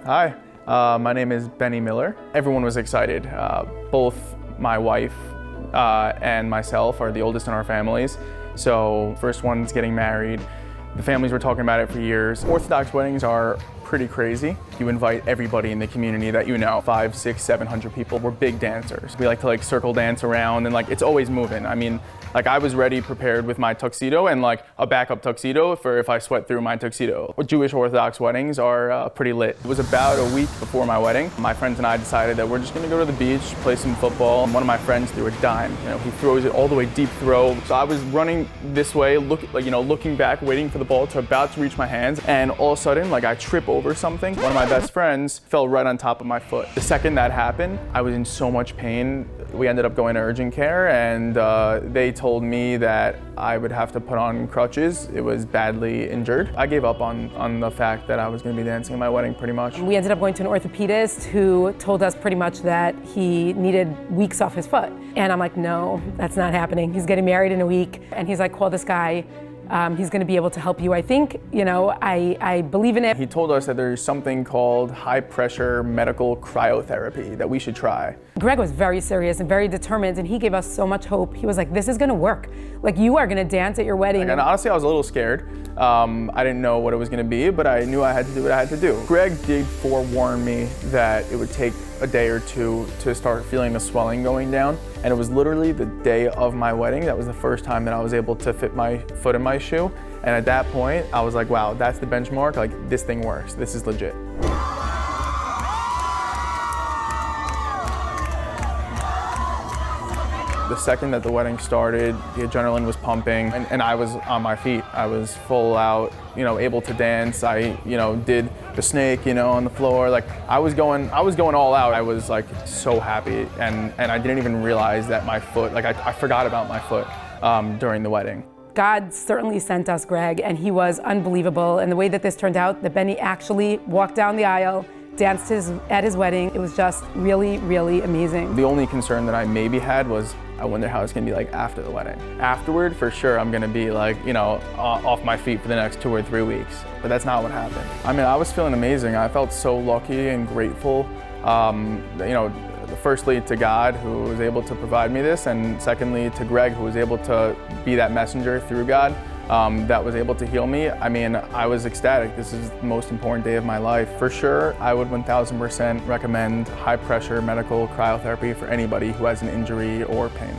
Hi, my name is Benny Miller. Everyone was excited. Both my wife and myself are the oldest in our families. So first one's getting married. The families were talking about it for years. Orthodox weddings are pretty crazy. You invite everybody in the community that you know, 500, 600, 700 people. We're big dancers. We like to circle dance around and it's always moving. I mean, I was ready, prepared with my tuxedo and a backup tuxedo for if I sweat through my tuxedo. Jewish Orthodox weddings are pretty lit. It was about a week before my wedding. My friends and I decided that we're just gonna go to the beach, play some football. One of my friends threw a dime. He throws it all the way deep throw. So I was running this way, looking back, waiting for the ball to about to reach my hands, and all of a sudden, I trip over something. One of my best friends fell right on top of my foot. The second that happened, I was in so much pain. We ended up going to urgent care, and they told me that I would have to put on crutches. It was badly injured. I gave up on the fact that I was going to be dancing at my wedding pretty much. We ended up going to an orthopedist who told us pretty much that he needed weeks off his foot. And I'm like, no, that's not happening. He's getting married in a week. And he's like, call this guy. He's going to be able to help you, I think. I believe in it. He told us that there's something called high pressure medical cryotherapy that we should try. Greg was very serious and very determined, and he gave us so much hope. He was like, this is going to work. You are going to dance at your wedding. And honestly, I was a little scared. I didn't know what it was going to be, but I knew I had to do what I had to do. Greg did forewarn me that it would take a day or two to start feeling the swelling going down. And it was literally the day of my wedding. That was the first time that I was able to fit my foot in my shoe. And at that point, I was like, wow, that's the benchmark. This thing works. This is legit. The second that the wedding started, the adrenaline was pumping, and I was on my feet. I was full out, able to dance. I, did the snake, on the floor. I was going all out. I was so happy, and I didn't even realize that my foot, I forgot about my foot during the wedding. God certainly sent us Greg, and he was unbelievable. And the way that this turned out, that Benny actually walked down the aisle, danced at his wedding. It was just really, really amazing. The only concern that I maybe had was, I wonder how it's gonna be after the wedding. Afterward, for sure, I'm gonna be off my feet for the next 2 or 3 weeks. But that's not what happened. I mean, I was feeling amazing. I felt so lucky and grateful. Firstly to God, who was able to provide me this, and secondly to Greg, who was able to be that messenger through God that was able to heal me. I mean, I was ecstatic. This is the most important day of my life. For sure, I would 1000% recommend high pressure medical cryotherapy for anybody who has an injury or pain.